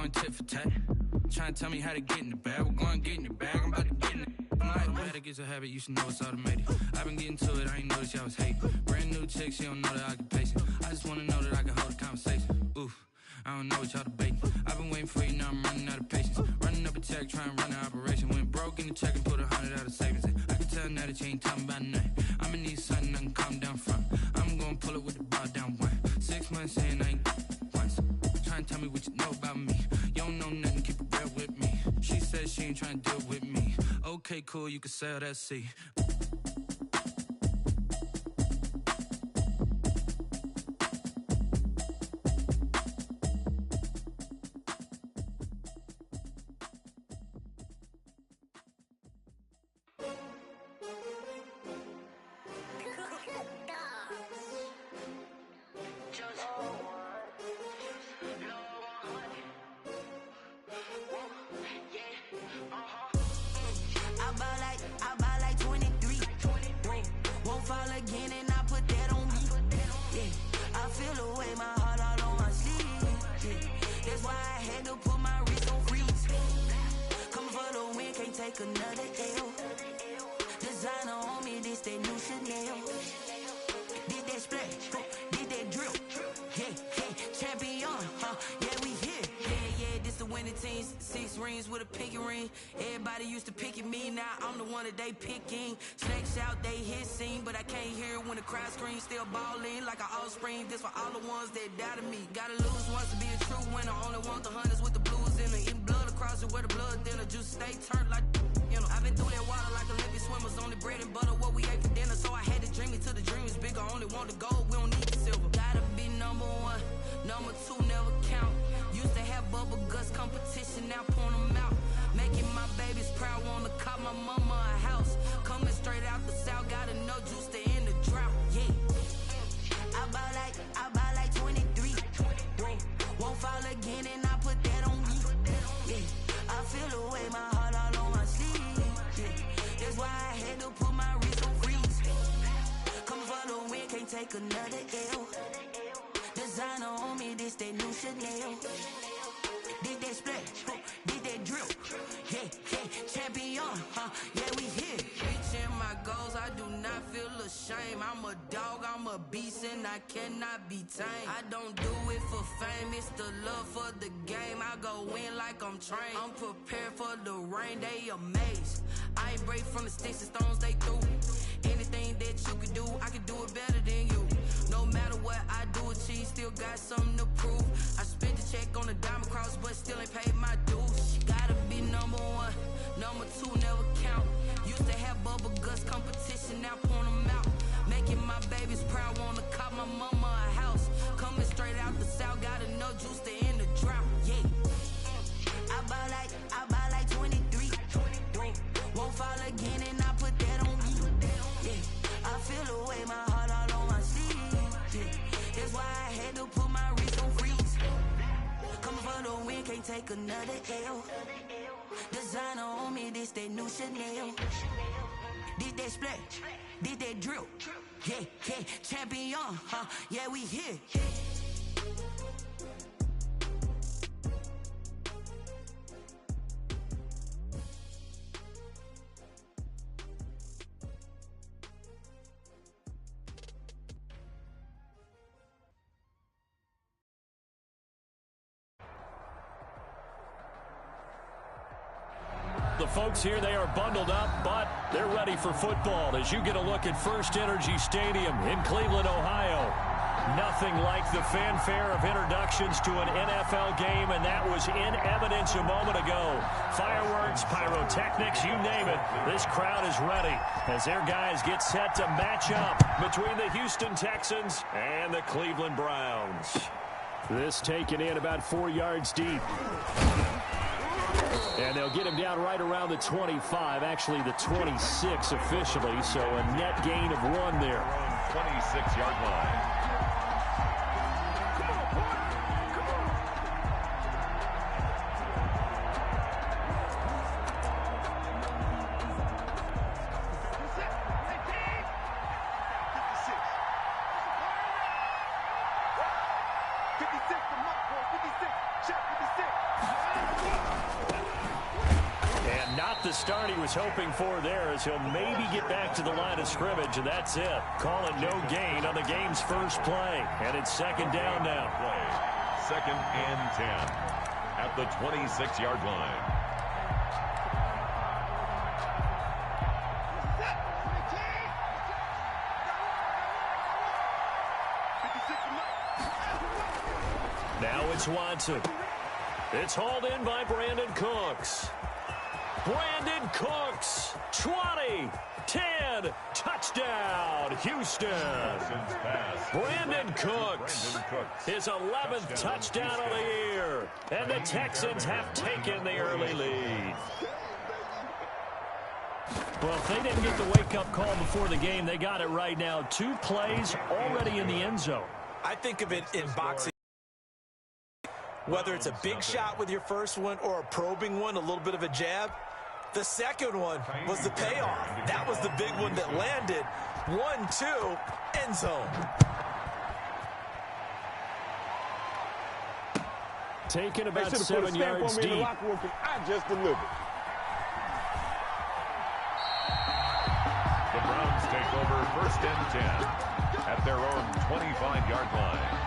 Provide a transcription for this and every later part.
going tit for tat. Trying to tell me how to get in the bag. We're going to get in the bag. I'm about to get in it. I'm like, automatic is a habit, you should know it's automated. I've been getting to it, I ain't noticed y'all was hating. Brand new chick, she don't know that I can pace it. I just wanna know that I can hold a conversation. Oof, I don't know what y'all debating. I've been waiting for you, now I'm running out of patience. Running up a check, trying to run an operation. Went broke in the check and put 100 out of savings. I can tell now that you ain't talking about nothing. I'ma need something I can calm down from. I'm gonna pull it with the bar down one. 6 months in, I ain't once. Trying to tell me what you know about me. You don't know nothing, keep it real with me. She said she ain't trying to deal with me. Okay, cool, you can sell that seat. They picking snakes out, they hissing, but I can't hear when the crowd screams. Still balling like an offspring. This for all the ones that doubted me. Gotta lose once to be a true winner. Only want the hunters with the blues in it. Eating blood across it where the blood thinner. Juice stay turned like you know. I've been through that water like Olympic swimmers. Only bread and butter what we ate for dinner. So I had to dream it till the dream is bigger. Only want the gold, we don't need the silver. Gotta be number one, number two never count. Used to have bubble guts competition, now point them out. Making my babies proud, wanna cop my mama a house. Coming straight out the south, gotta know juice to end the drought. Yeah, I buy like 23. Won't fall again, and I put that on me. Yeah, I feel the way, my heart all on my sleeve. Yeah, that's why I had to put my wrist on freeze. Coming for the win, can't take another L. Designer on me, this that new Chanel. Did that splash, did that drip. Yeah, champion, yeah, we here. Reaching my goals, I do not feel ashamed. I'm a dog, I'm a beast, and I cannot be tamed. I don't do it for fame, it's the love for the game. I go in like I'm trained. I'm prepared for the rain, they amazed. I ain't break from the sticks and stones they threw. Anything that you can do, I can do it better than you. No matter what I do, achieve, still got something to prove. I spent the check on the diamond cross, but still ain't paid my dues. Gotta be number one, number two never count. Used to have bubble guts competition, now point them out. Making my babies proud, wanna cop my mama a house. Coming straight out the south, gotta know juice to end the drought. Yeah, I buy like 23. Won't fall again, and I put that on me. Yeah, I feel the way, my heart all on my sleeve. Yeah, that's why I had to put my wrist on freeze. Coming for the win, can't take another L. Designer on me, this that new Chanel. Did that splash, did that drip. Yeah, champion, yeah, we here. The folks here, they are bundled up, but they're ready for football as you get a look at First Energy Stadium in Cleveland, Ohio. Nothing like the fanfare of introductions to an NFL game, and that was in evidence a moment ago. Fireworks, pyrotechnics, you name it. This crowd is ready as their guys get set to match up between the Houston Texans and the Cleveland Browns. This taken in about 4 yards deep. And they'll get him down right around the 25, actually the 26 officially, so a net gain of 1 there. 26-yard line. Check 56. And not the start he was hoping for there, as he'll maybe get back to the line of scrimmage, and that's it. Call it no gain on the game's first play. And it's second down now. Second and 10 at the 26-yard line. Now it's Watson. It's hauled in by Brandon Cooks. Brandon Cooks, 20, 10, touchdown, Houston. Brandon Cooks, his 11th touchdown of the year. And the Texans have taken the early lead. Well, if they didn't get the wake-up call before the game, they got it right now. 2 plays already in the end zone. I think of it in boxing. Whether it's a big shot with your first one or a probing one, a little bit of a jab, the second one was the payoff. That was the big one that landed. 1-2, end zone. Taken about 7 yards deep. I just delivered. The Browns take over first and 10 at their own 25-yard line.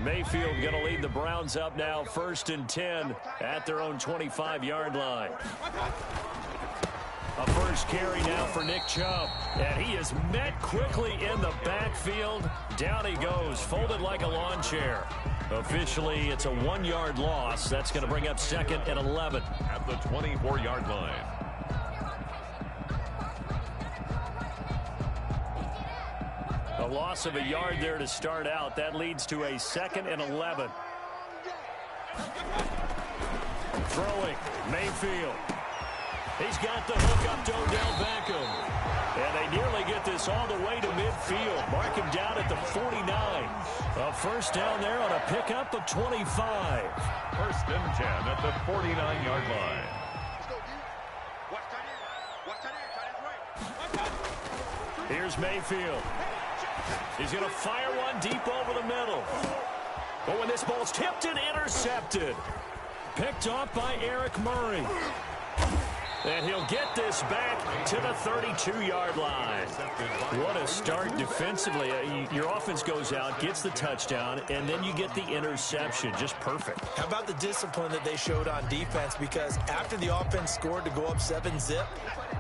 Mayfield going to lead the Browns up now, first and 10 at their own 25-yard line. A first carry now for Nick Chubb, and he is met quickly in the backfield. Down he goes, folded like a lawn chair. Officially, it's a 1-yard loss. That's going to bring up second and 11. At the 24-yard line. A loss of a yard there to start out. That leads to a second and 11. Throwing, Mayfield. He's got the hook up to Odell Beckham. And they nearly get this all the way to midfield. Mark him down at the 49. A first down there on a pickup of 25. First and 10 at the 49-yard line. Here's Mayfield. He's going to fire one deep over the middle. But when this ball's tipped and intercepted. Picked off by Eric Murray. And he'll get this back to the 32-yard line. What a start defensively. Your offense goes out, gets the touchdown, and then you get the interception. Just perfect. How about the discipline that they showed on defense? Because after the offense scored to go up 7-zip,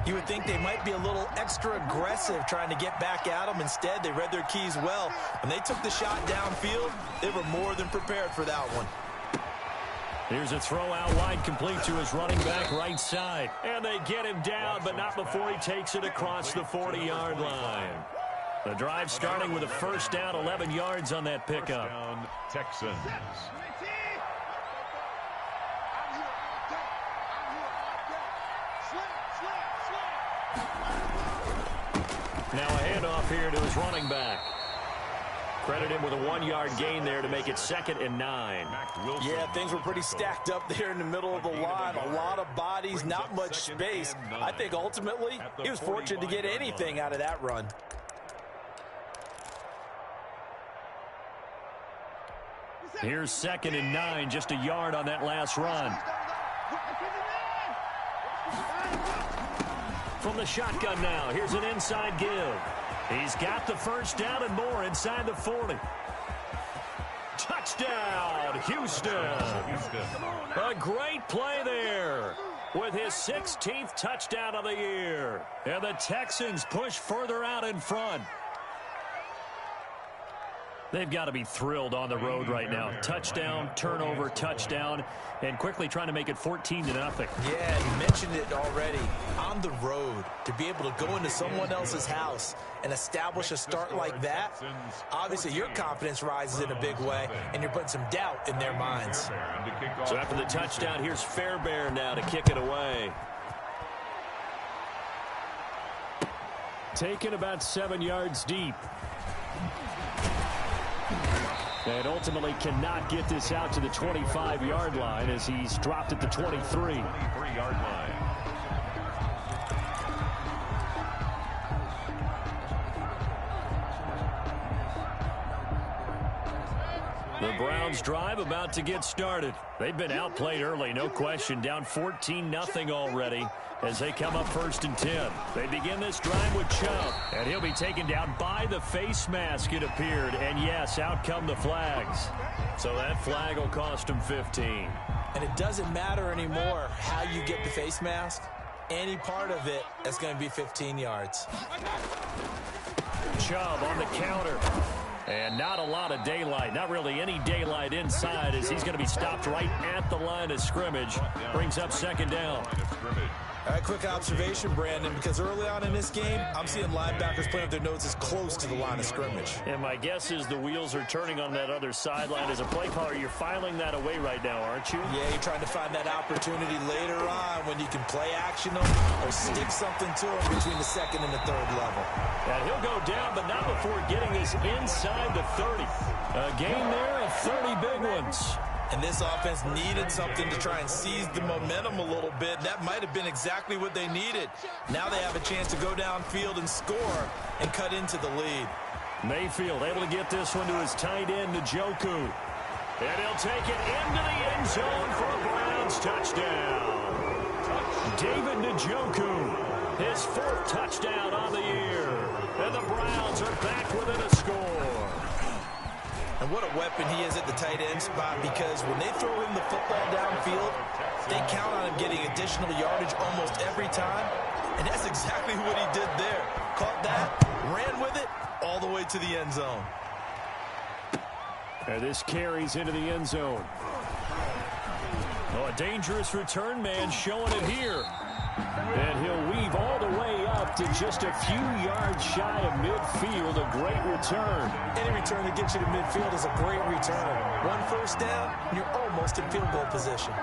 you would think they might be a little extra aggressive trying to get back at them. Instead, they read their keys well. When they took the shot downfield, they were more than prepared for that one. Here's a throw out wide, complete to his running back right side. And they get him down, but not before he takes it across the 40-yard line. The drive starting with a first down, 11 yards on that pickup. Down, Texans. Now a handoff here to his running back. Credit him with a 1-yard gain there to make it second and 9. Yeah, things were pretty stacked up there in the middle of the line. A lot of bodies, not much space. I think ultimately he was fortunate to get anything out of that run. Here's second and 9, just a yard on that last run. From the shotgun now, here's an inside give. He's got the first down and more inside the 40. Touchdown, Houston. A great play there with his 16th touchdown of the year. And the Texans push further out in front. They've got to be thrilled on the road right now. Touchdown, turnover, touchdown, and quickly trying to make it 14-0. Yeah, you mentioned it already. On the road, to be able to go into someone else's house and establish a start like that, obviously your confidence rises in a big way, and you're putting some doubt in their minds. So after the touchdown, here's Fairbairn now to kick it away. Taken about 7 yards deep. And ultimately cannot get this out to the 25-yard line as he's dropped at the 23. 23-yard line. The Browns drive about to get started. They've been outplayed early, no question. Down 14-0 already as they come up 1st and 10. They begin this drive with Chubb, and he'll be taken down by the face mask, it appeared. And yes, out come the flags. So that flag will cost him 15. And it doesn't matter anymore how you get the face mask. Any part of it is going to be 15 yards. Chubb on the counter. And not a lot of daylight, not really any daylight inside as he's going to be stopped right at the line of scrimmage. Brings up 2nd down. All right, quick observation, Brandon, because early on in this game, I'm seeing linebackers playing with their noses close to the line of scrimmage. And my guess is the wheels are turning on that other sideline. As a play caller, you're filing that away right now, aren't you? Yeah, you're trying to find that opportunity later on when you can play action them or stick something to them between the 2nd and the 3rd level. And he'll go down, but not before getting this inside the 30. A gain there of 30 big ones. And this offense needed something to try and seize the momentum a little bit. That might have been exactly what they needed. Now they have a chance to go downfield and score and cut into the lead. Mayfield able to get this one to his tight end, Njoku. And he'll take it into the end zone for a Browns touchdown. David Njoku, his 4th touchdown on the year. And the Browns are back within a score. And what a weapon he is at the tight end spot, because when they throw him the football downfield, they count on him getting additional yardage almost every time. And that's exactly what he did there. Caught that, ran with it, all the way to the end zone. And this carries into the end zone. Oh, a dangerous return man showing it here. And he'll weave all the way up to just a few yards shy of midfield. A great return. Any return that gets you to midfield is a great return. 1 first down, and you're almost in field goal position.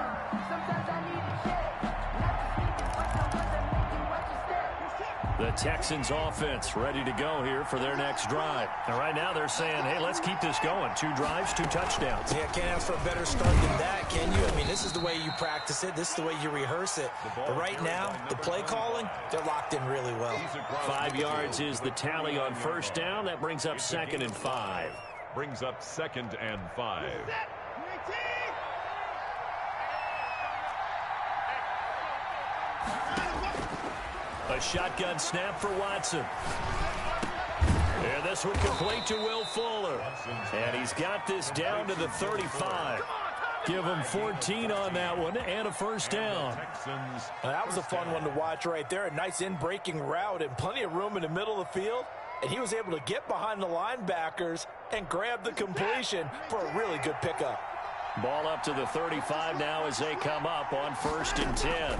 The Texans offense ready to go here for their next drive. And right now they're saying, hey, let's keep this going. 2 drives, 2 touchdowns. Yeah, can't ask for a better start than that, can you? I mean, this is the way you practice it. This is the way you rehearse it. But right now, the play calling, they're locked in really well. 5 yards is the tally on 1st down. That brings up 2nd and 5. Brings up 2nd and 5. A shotgun snap for Watson. And this one complete to Will Fuller. And he's got this down to the 35. Give him 14 on that one and a 1st down. Now, that was a fun one to watch right there. A nice in-breaking route and plenty of room in the middle of the field. And he was able to get behind the linebackers and grab the completion for a really good pickup. Ball up to the 35 now as they come up on 1st and 10.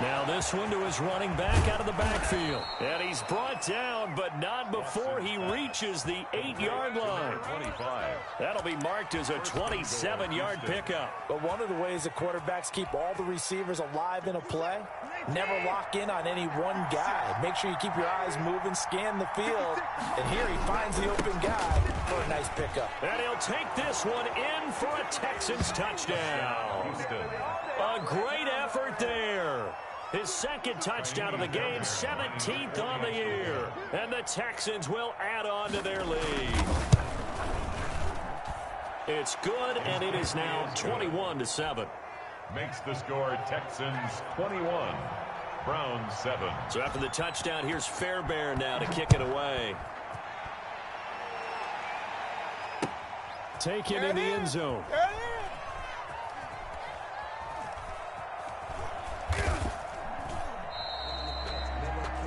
Now this one to his running back out of the backfield. And he's brought down, but not before he reaches the 8-yard line. 25. That'll be marked as a 27-yard pickup. But one of the ways the quarterbacks keep all the receivers alive in a play, never lock in on any one guy. Make sure you keep your eyes moving, scan the field. And here he finds the open guy for a nice pickup. And he'll take this one in for a Texans touchdown. A great effort there. His 2nd touchdown of the game, 17th on the year. And the Texans will add on to their lead. It's good, and it is now 21-7. Makes the score Texans 21, Browns 7. So after the touchdown, here's Fairbairn now to kick it away. Taken in the end zone.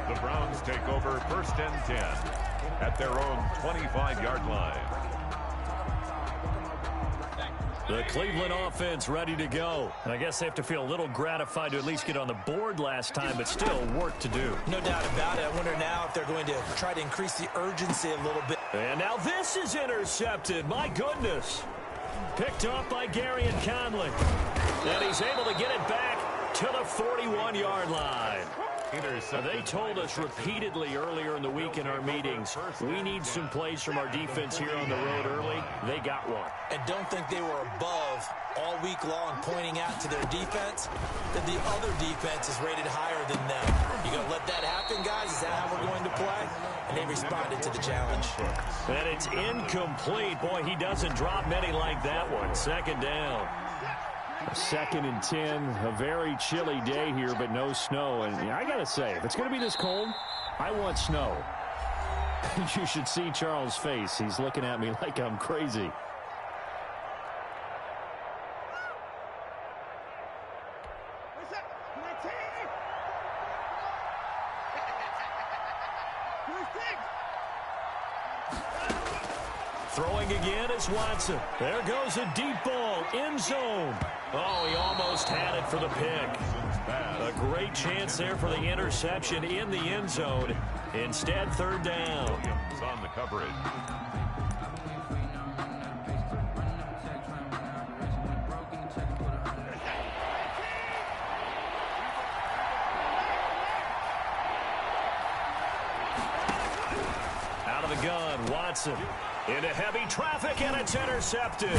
The Browns take over 1st and 10 at their own 25-yard line. The Cleveland offense ready to go. And I guess they have to feel a little gratified to at least get on the board last time, but still work to do. No doubt about it. I wonder now if they're going to try to increase the urgency a little bit. And now this is intercepted. My goodness. Picked off by Gary and Conley. And he's able to get it back to the 41-yard line. They told us repeatedly earlier in the week in our meetings, we need some plays from our defense here on the road early. They got one. And don't think they were above all week long pointing out to their defense that the other defense is rated higher than them. You going to let that happen, guys? Is that how we're going to play? And they responded to the challenge. And it's incomplete. Boy, he doesn't drop many like that one. Second down. 2nd and 10, a very chilly day here, but no snow. And I got to say, if it's going to be this cold, I want snow. You should see Charles' face. He's looking at me like I'm crazy. Throwing again is Watson. There goes a deep ball, end zone. Oh, he almost had it for the pick. A great chance there for the interception in the end zone. Instead, 3rd down. It's on the coverage. Out of the gun, Watson. Into heavy traffic, and it's intercepted.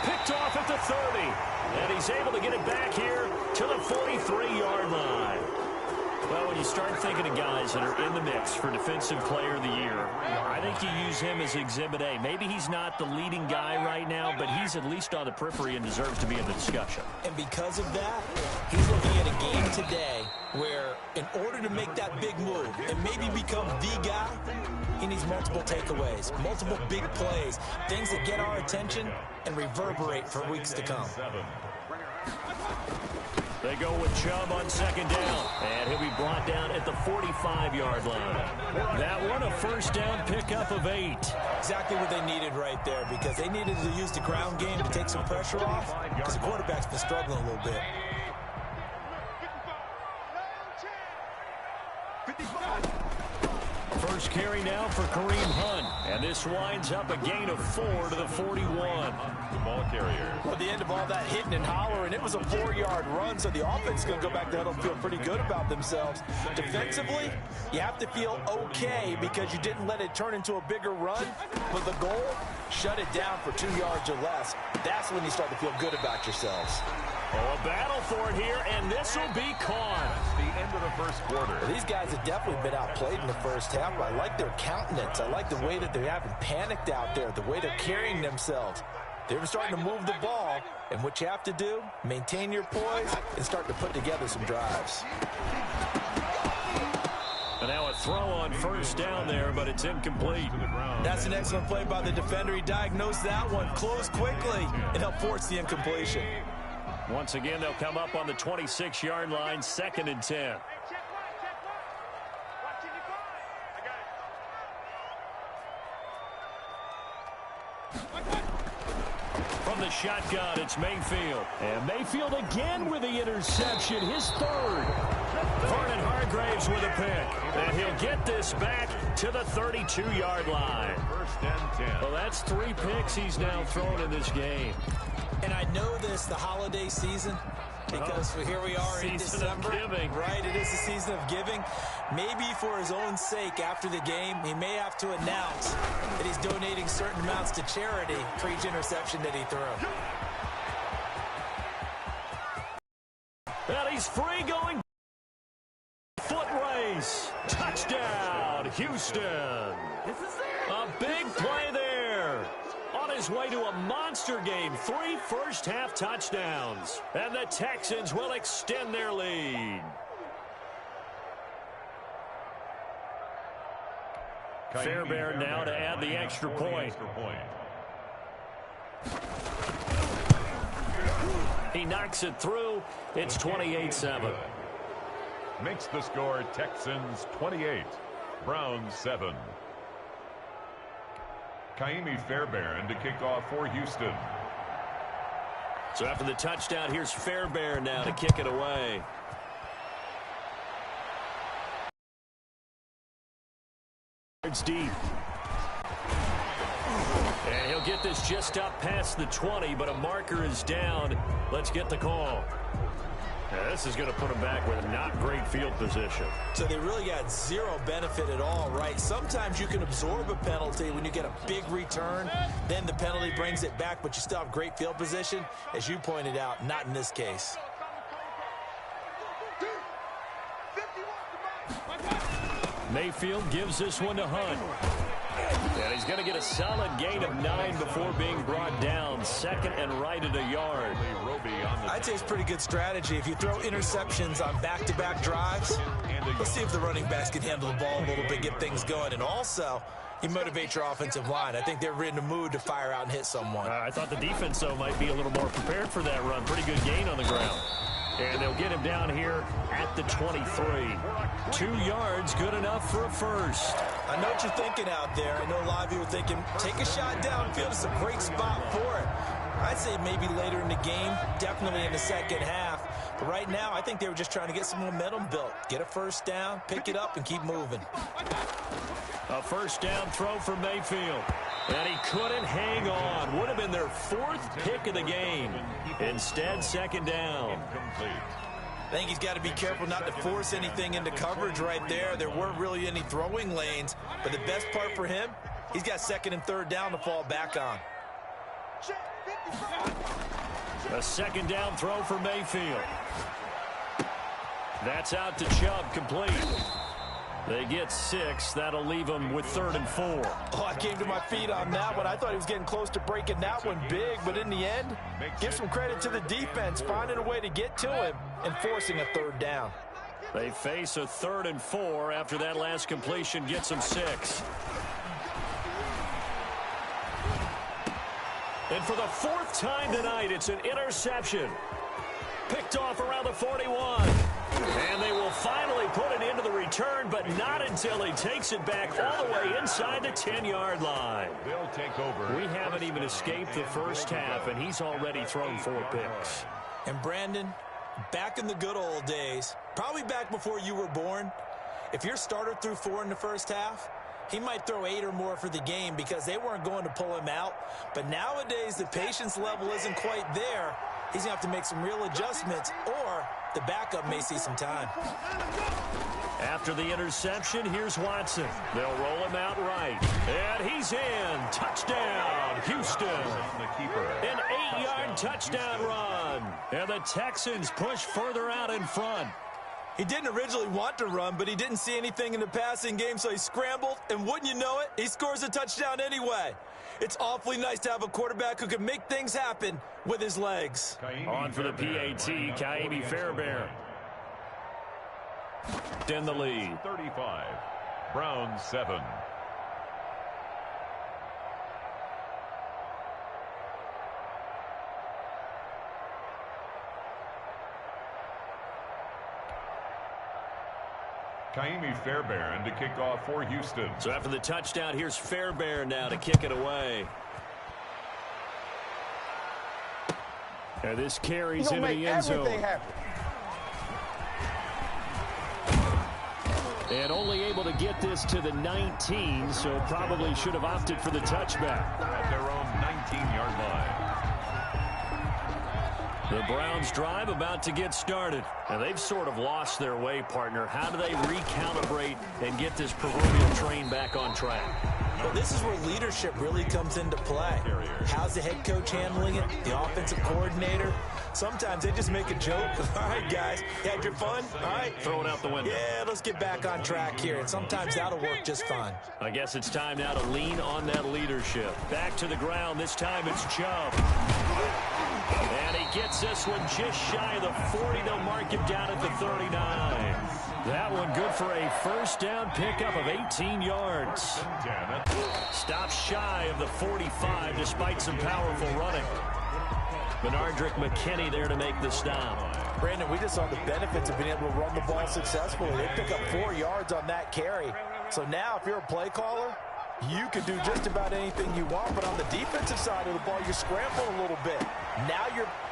Picked off at the 30. And he's able to get it back here to the 43-yard line. Well, when you start thinking of guys that are in the mix for Defensive Player of the Year, I think you use him as Exhibit A. Maybe he's not the leading guy right now, but he's at least on the periphery and deserves to be in the discussion. And because of that, he's looking at a game today where in order to make that big move and maybe become the guy, he needs multiple takeaways, multiple big plays, things that get our attention and reverberate for weeks to come. They go with Chubb on 2nd down, and he'll be brought down at the 45-yard line. That one, a 1st down pickup of 8. Exactly what they needed right there, because they needed to use the ground game to take some pressure off, because the quarterback's been struggling a little bit. First carry now for Kareem Hunt, and this winds up a gain of 4 to the 41. The ball carrier. Well, at the end of all that hitting and hollering, it was a 4-yard run, so the offense is going to go back there and feel pretty good about themselves. Defensively, you have to feel okay because you didn't let it turn into a bigger run, but the goal, shut it down for 2 yards or less. That's when you start to feel good about yourselves. Oh, a battle for it here, and this will be caught. That's the end of the first quarter. Well, these guys have definitely been outplayed in the first half. I like their countenance. I like the way that they haven't panicked out there, the way they're carrying themselves. They're starting to move the ball, and what you have to do, maintain your poise and start to put together some drives. And now a throw on 1st down there, but it's incomplete. That's an excellent play by the defender. He diagnosed that one, closed quickly, and helped force the incompletion. Once again, they'll come up on the 26-yard line, 2nd and 10. From the shotgun, it's Mayfield. And Mayfield again with the interception, his 3rd. Vernon Hargraves with a pick. And he'll get this back to the 32-yard line. 1st and 10. Well, that's 3 picks he's now thrown in this game. And I know this, the holiday season, because here we are in December. Right, it is the season of giving. Maybe for his own sake after the game, he may have to announce that he's donating certain amounts to charity for each interception that he threw. And he's free going. Foot race. Touchdown, Houston. A big play there. On his way to a monster game, 3 first-half touchdowns. And the Texans will extend their lead. Fairbairn now to add the extra point. He knocks it through. It's 28-7. Makes the score Texans 28, Browns 7. Kaimi Fairbairn to kick off for Houston. So after the touchdown, here's Fairbairn now to kick it away. It's deep. And he'll get this just up past the 20, but a marker is down. Let's get the call. Yeah, this is going to put them back with not great field position. So they really got zero benefit at all, right? Sometimes you can absorb a penalty when you get a big return. Then the penalty brings it back, but you still have great field position. As you pointed out, not in this case. Mayfield gives this one to Hunt. And he's going to get a solid gain of 9 before being brought down. Second and right at a yard. I'd say it's pretty good strategy. If you throw interceptions on back-to-back drives, let's see if the running backs can handle the ball a little bit, get things going. And also, you motivate your offensive line. I think they're in the mood to fire out and hit someone. I thought the defense, though, might be a little more prepared for that run. Pretty good gain on the ground. And they'll get him down here at the 23. 2 yards, good enough for a first. I know what you're thinking out there. I know a lot of you are thinking, take a shot downfield. It's a great spot for it. I'd say maybe later in the game, definitely in the second half. But right now, I think they were just trying to get some momentum built. Get a first down, pick it up, and keep moving. A first down throw for Mayfield. And he couldn't hang on. Would have been their 4th pick of the game. Instead, second down. I think he's got to be careful not to force anything into coverage right there. There weren't really any throwing lanes. But the best part for him, he's got second and third down to fall back on. A second down throw for Mayfield. That's out to Chubb, complete. They get 6. That'll leave them with 3rd and 4. Oh, I came to my feet on that one. I thought he was getting close to breaking that one big, but in the end, give some credit to the defense, finding a way to get to him and forcing a third down. They face a 3rd and 4 after that last completion gets them 6. And for the 4th time tonight, it's an interception. Picked off around the 41. And they will finally put it into the return, but not until he takes it back all the way inside the 10-yard line. They'll take over. We haven't even escaped the first half, and he's already thrown 4 picks. And Brandon, back in the good old days, probably back before you were born, if your starter threw 4 in the first half, he might throw 8 or more for the game because they weren't going to pull him out. But nowadays, the patience level isn't quite there. He's going to have to make some real adjustments, or the backup may see some time. After the interception, here's Watson. They'll roll him out right. And he's in. Touchdown, Houston. An 8-yard touchdown run. And the Texans push further out in front. He didn't originally want to run, but he didn't see anything in the passing game, so he scrambled, and wouldn't you know it, he scores a touchdown anyway. It's awfully nice to have a quarterback who can make things happen with his legs. On for the PAT, Ka'imi Fairbairn. In the lead. 35. Browns 7. Ka'imi Fairbairn to kick off for Houston. So after the touchdown, here's Fairbairn now to kick it away. And this carries into the end zone. And only able to get this to the 19, so probably should have opted for the touchback. At their own 19-yard line. The Browns drive about to get started. And they've sort of lost their way, partner. How do they recalibrate and get this proverbial train back on track? Well, this is where leadership really comes into play. How's the head coach handling it? The offensive coordinator? Sometimes they just make a joke. All right, guys, you had your fun? All right. Throw it out the window. Yeah, let's get back on track here. And sometimes that'll work just fine. I guess it's time now to lean on that leadership. Back to the ground. This time it's Chubb. And he gets this one just shy of the 40. They'll mark him down at the 39. That one good for a first down pickup of 18 yards. Stops shy of the 45 despite some powerful running. Benardrick McKinney there to make the stop. Brandon, we just saw the benefits of being able to run the ball successfully. They pick up 4 yards on that carry. So now if you're a play caller, you can do just about anything you want, but on the defensive side of the ball, you're scrambling a little bit.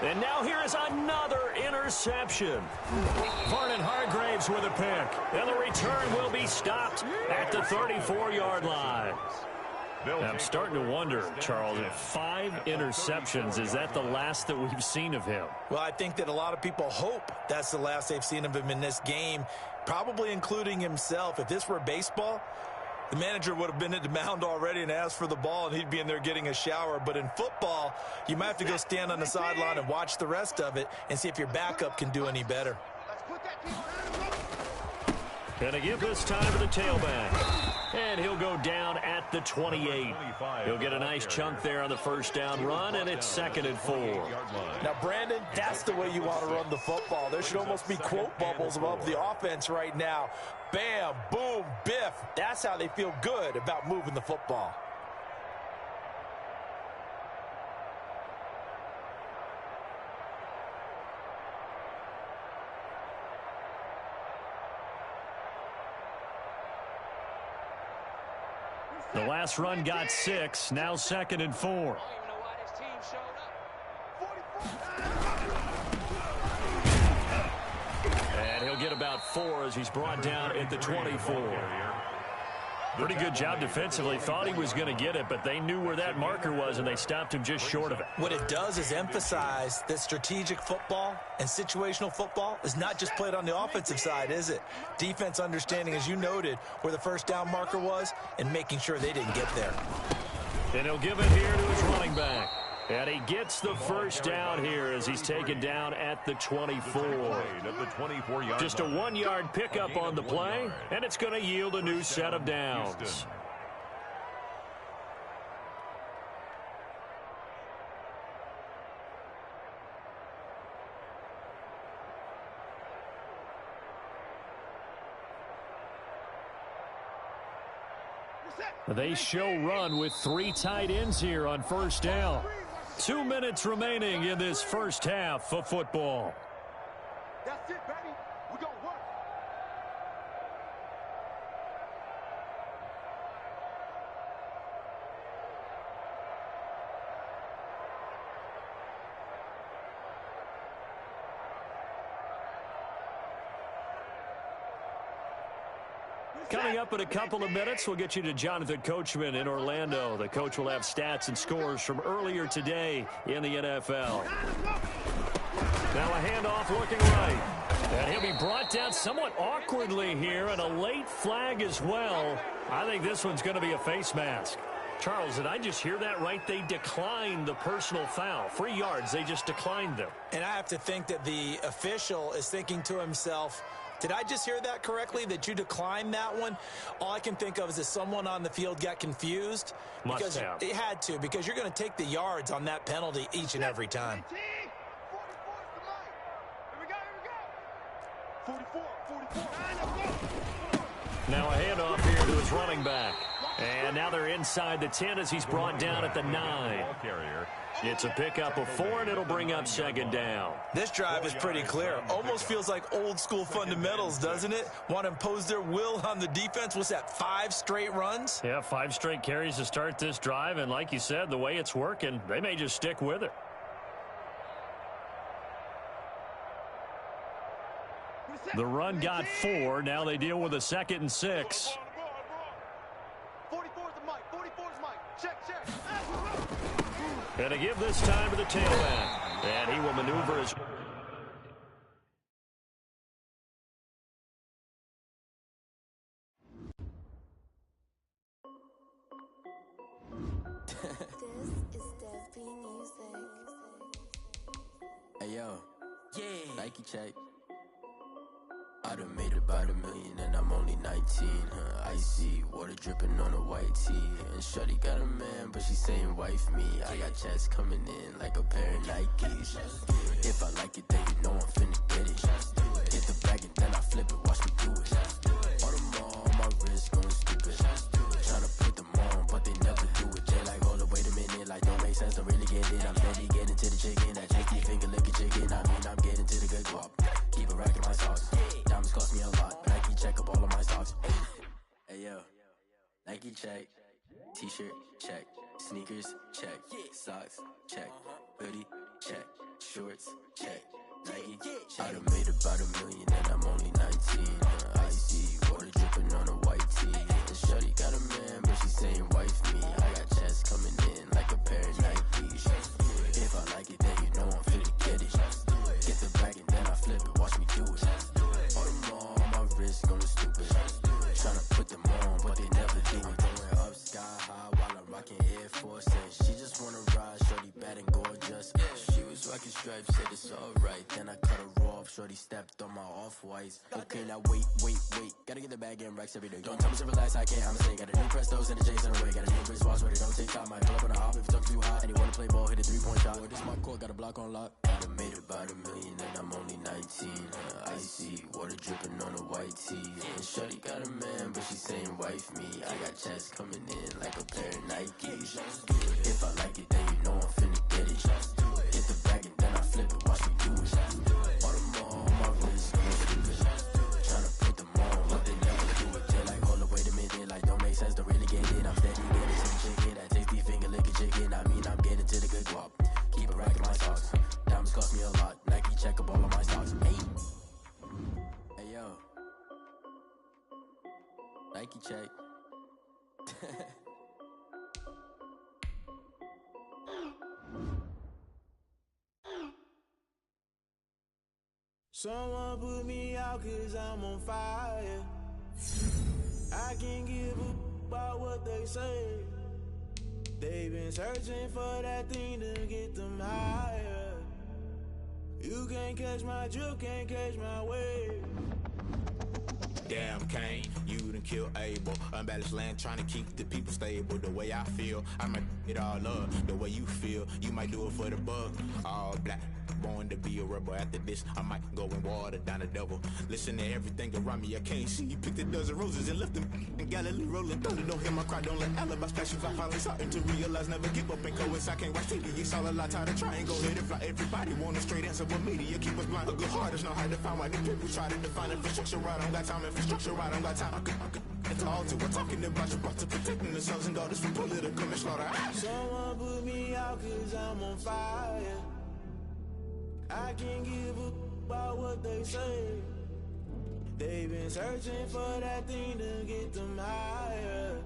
And now here is another interception. Vernon Hargreaves with a pick. And the return will be stopped at the 34-yard line. I'm starting to wonder, Charles, if 5 interceptions, is that the last that we've seen of him? Well, I think that a lot of people hope that's the last they've seen of him in this game, probably including himself. If this were baseball, the manager would have been at the mound already and asked for the ball, and he'd be in there getting a shower. But in football, you might have to go stand on the sideline and watch the rest of it and see if your backup can do any better. Gonna give this time to the tailback. And he'll go down at the 28. He'll get a nice chunk there on the first down run, and it's 2nd and 4. Now, Brandon, that's the way you want to run the football. There should almost be quote bubbles above the offense right now. Bam, boom, biff. That's how they feel good about moving the football. The last run got 6, now 2nd and 4. And he'll get about 4 as he's brought down at the 24. Pretty good job defensively. Thought he was going to get it, but they knew where that marker was, and they stopped him just short of it. What it does is emphasize that strategic football and situational football is not just played on the offensive side, is it? Defense understanding, as you noted, where the first down marker was and making sure they didn't get there. And he'll give it here to his running back. And he gets the first down here as he's taken down at the 24. Just a 1-yard pickup on the play, and it's going to yield a new set of downs. They show run with 3 tight ends here on first down. 2 minutes remaining in this first half of football. That's it, baby. We're going to work. Coming up in a couple of minutes, we'll get you to Jonathan Coachman in Orlando. The coach will have stats and scores from earlier today in the NFL. Now a handoff looking right. And he'll be brought down somewhat awkwardly here, and a late flag as well. I think this one's going to be a face mask. Charles, did I just hear that right? They declined the personal foul. 3 yards, they just declined them. And I have to think that the official is thinking to himself, did I just hear that correctly, that you declined that one? All I can think of is that someone on the field got confused. Must have. It had to, because you're going to take the yards on that penalty each and every time. 44. Now a handoff here to his running back. And now they're inside the 10 as he's brought down at the 9. It's a pickup of 4, and it'll bring up 2nd down. This drive is pretty clear. Almost feels like old school fundamentals, doesn't it? Want to impose their will on the defense. What's that, 5 straight runs? Yeah, 5 straight carries to start this drive, and like you said, the way it's working, they may just stick with it. The run got 4. Now they deal with a 2nd and 6. 44's the mic. 44's mic. Check. And to give this time to the tailback. And he will maneuver his... This is Dev B Music. Hey yo, Nike check. I done made about $1 million and I'm only 19. Icy water dripping on a white tee. And shorty got a man, but she saying wife me. I got checks coming in like a pair of Nikes. If I like it, then you know I'm finna get it. Hit the bag and then I flip it, watch me do it. All on my wrist going stupid. Tryna put them on, but they never do it. Jay like, hold up, wait a minute, like don't make sense, don't really get it. I'm steady getting to the chicken, that chicky finger licking chicken. I mean, I'm getting to the good guap. Keep a rack in my sauce. Diamonds cost me a lot. Nike check up all of my stocks. Hey yo, Nike check. T-shirt check. Sneakers check. Socks check. Hoodie check. Shorts check. Nike. I done made about $1 million and I'm only 19. Icy water dripping on a white tee. And shorty got a man, but she saying wife me. I got fucking stripes, said it's alright. Then I cut her off, shorty stepped on my off-whites. Okay, now wait. Gotta get the bag and racks every day. Don't tell me to relax, I can't, I'ma say. Got a new Prestos and the J's in the way. Got a new Chris Boss, but it don't take time. Might pull up on a hop if it's talking too hot. And he wanna play ball, hit a 3-point shot. Boy, this my court, got a block on lock. I done made about $1 million and I'm only 19. Icy, water dripping on a white tee. And shorty got a man, but she saying wife me. I got checks coming in like a pair of Nikes. If I like it, then you know I'm finna get it. Get the bag and then I flip it, watch me do it. All them on my wrist, go stupid. Tryna put them on, but they never do it. They like, hold up, wait a minute, like don't make sense to really get it. I'm steady getting to the chicken, that tasty finger licking chicken. I mean, I'm getting to the good guap. Keep a rack in my socks. Diamonds cost me a lot. Nike check up all of my stocks. Hey yo, Nike check. Someone put me out 'cause I'm on fire. I can't give a about what they say. They've been searching for that thing to get them higher. You can't catch my drift, can't catch my wave. Damn, Kane, you done killed Abel. Unbalanced land, trying to keep the people stable. The way I feel, I might it all up. The way you feel, you might do it for the bug. All black, born to be a rebel. After this, I might go and water down the devil. Listen to everything around me, I can't see. You picked a dozen roses and left them in Galilee rolling thunder. Don't hear my cry, don't let alibis flash. I finally starting to realize, never give up and coincide. Can't watch TV, it's all a lot. Tired of trying, go ahead and fly. Everybody want a straight answer, but media keep us blind. A good heart is not hard to find. Why the people try to define infrastructure right? I don't got time, infrastructure right? I don't got time. I could it's all to we're talking about you brought to protecting the sons and daughters from political manslaughter. Someone put me out 'cause I'm on fire. I can't give a about what they say. They've been searching for that thing to get them higher.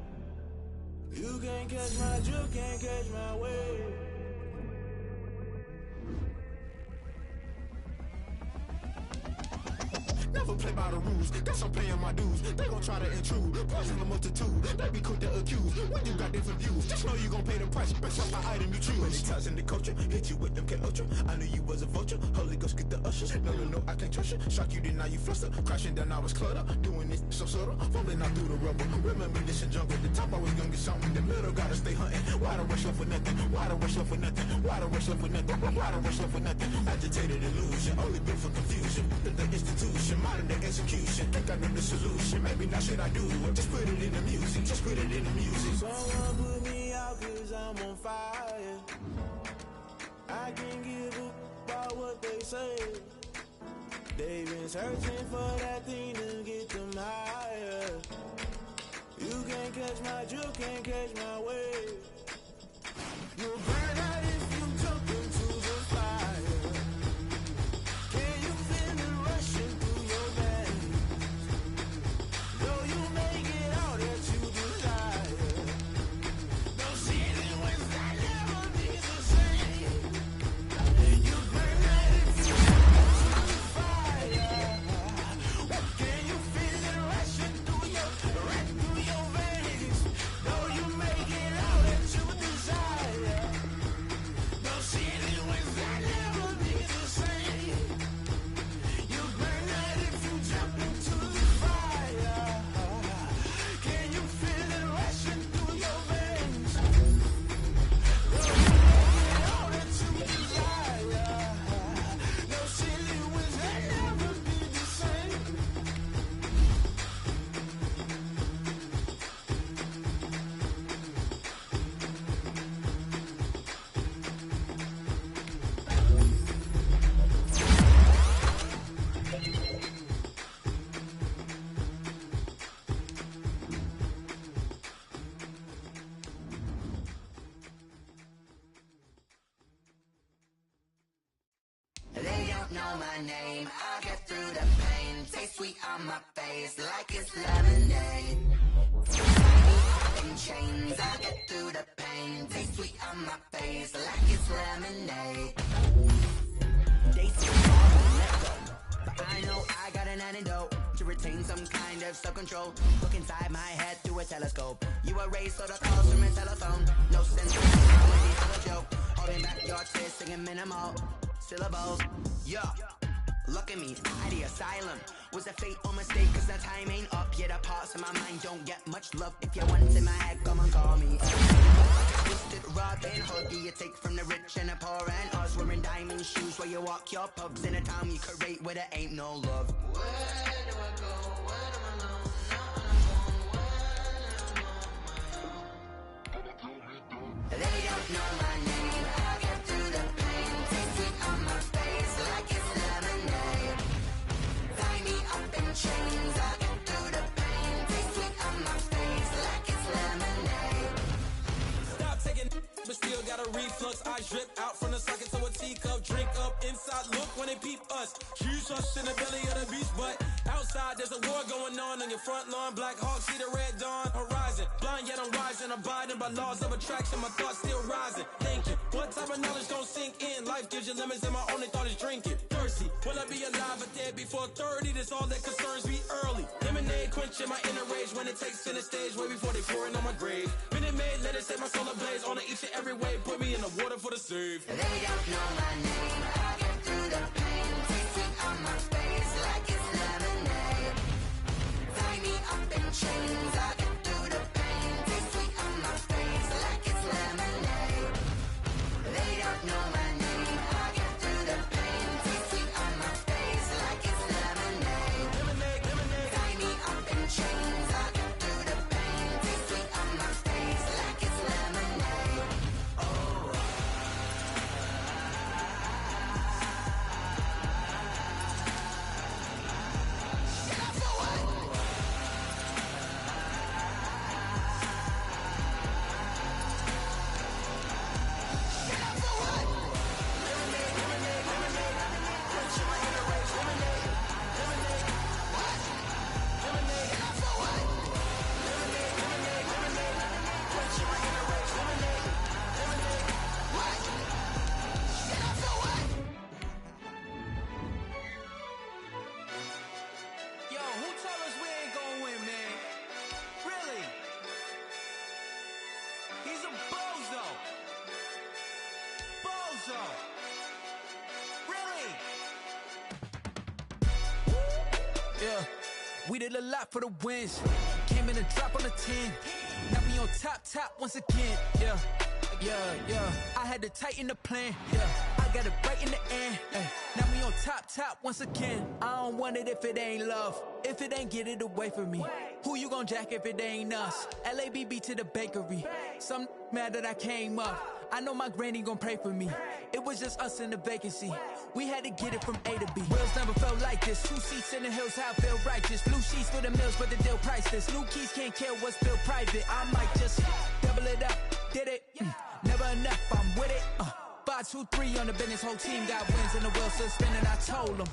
You can't catch my drift, can't catch my wave. Never play by the rules, guess I'm paying my dues. They gon' try to intrude, poison the multitude. They be quick to accuse, when you got different views. Just know you gon' pay the price, based off the item you choose. Many ties in the culture, hit you with them K-Ultra. I knew you was a vulture, Holy Ghost get the ushers. No, I can't trust you. Shock you, then now you fluster. Crashing down, I was clutter. Doing this so subtle, falling out through the rubble. Remember this in jungle, the top I was gonna get something. The middle gotta stay hunting. Why the rush left with nothing? Why the rush left with nothing? Why the rush left with nothing? Why the rush left with nothing? Agitated illusion, only built for confusion. The institution, modern day execution. Think I know the solution. Maybe not should I do it? Just put it in the music. Just put it in the music. Someone put me out 'cause I'm on fire. I can't give a about what they say. They've been searching for that thing to get them higher. You can't catch my drift, can't catch my wave. You'll burn out if you jump into the fire. Can you feel it rushing through your veins? Though you may get all that you desire. Don't see it when I never be the same. You burn out if you jump into the fire. Can you feel it rushing through your veins? Though you may get all that you desire. Don't see it when I never be the same. You burn out if you jump into the fire. Can you feel it rushing through your veins? Though you may get all that you desire. No silly ways that never be the same. They don't know my name, I'll get through the pain. Taste sweet on my face like it's lemonade. In chains, I'll get through the pain. Taste sweet on my face like it's lemonade. They say let go, but I know I got an antidote to retain some kind of self-control. Look inside my head through a telescope. You erase all the calls from a telephone. No sense in a joke. Holding back your tears, singing minimal. syllables. Yeah. Look at me, at the asylum. Was a fate or mistake, cause the time ain't up. Yet the parts of my mind don't get much love. If you want in my head, come and call me. Twisted Robin Hood, do you take from the rich and the poor and us? Wearing diamond shoes while you walk your pugs in a town you create where there ain't no love. Where do I go? When I'm alone? They don't know my name. I get through the pain. Taste sweet on my face like it's lemonade. Tie me up in chains. I get through the pain. Taste sweet on my face like it's lemonade. Stop taking but still got a reflux. I drip out from the socket to a teacup. Drink up inside, look when they peep us. Huge us in the belly of the beast, but outside there's a war going on your front lawn. Black Hawk, see the red dawn horizon. Blind yet I'm rising, abiding by laws of attraction. My thoughts still rising, thinking what type of knowledge gon' sink in? Life gives you lemons and my only thought is drinking. Thirsty, will I be alive or dead before 30? That's all that concerns me early. Lemonade quenching my inner rage when it takes center stage way before they pour it on my grave. Minute Maid, let it set my soul ablaze on each and every way. Put me in the water for the save. They don't know my name. I get through the pain. Taste sweet on my face like it's lemonade. Tie me up in chains. I get through the pain. Taste sweet on my face like it's lemonade. They don't know my name. I get through the pain. Taste sweet on my face like it's lemonade. Lemonade, lemonade. Tie me up in chains. I get through the pain. Taste sweet on my face like it's lemonade. Oh. Yo, who told us we ain't gonna win, man? Really? He's a bozo. Bozo. Really? Yeah, we did a lot for the wins. Came in a drop on the 10. Now we on top once again. Yeah. I had to tighten the plan. Yeah, I got it right in the end. Ay. Now we on top once again. I don't want it if it ain't love. If it ain't, get it away from me. Who you gon' jack if it ain't us? LABB to the bakery. Some mad that I came up. I know my granny gon' pray for me. It was just us in the vacancy. We had to get it from A to B. Wheels never felt like this. 2 seats in the hills, how I feel righteous. Blue sheets for the mills, but the deal priceless. New keys can't care what's still private. I might just double it up. Did it? Never enough, I'm with it. 5, 2, 3 on the business. Whole team got wins and the wheels still spinning. I told them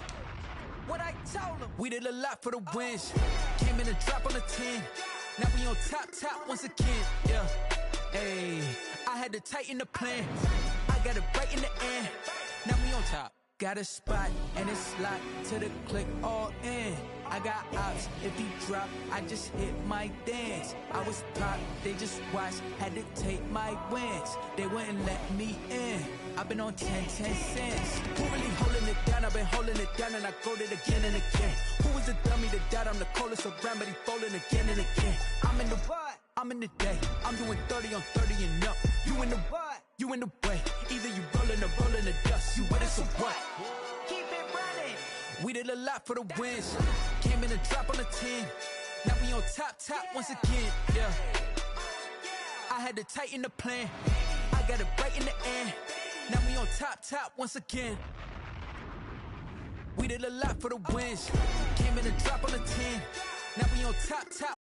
what I told them. We did a lot for the wins. Came in a drop on the 10. Now we on top once again. Yeah. Hey, I had to tighten the plan. I got it right in the end. Now we on top. Got a spot and it's locked to the click all in. I got ops, if he drop, I just hit my dance. I was top, they just watched, had to take my wins. They wouldn't let me in. I've been on 10 cents. Who really holding it down? I've been holding it down and I go it again and again. Who was the dummy that died? I'm the coldest around, but he folding again and again. I'm in the what? I'm in the day. I'm doing 30 on 30 and up. You in the what? You in the way. Either you rolling or rolling the dust. You with us or what? Keep it running. We did a lot for the wins. Came in a drop on the 10. Now we on top once again. Yeah. I had to tighten the plan. I got it right in the end. Now we on top once again. We did a lot for the wins. Came in a drop on the 10. Now we on top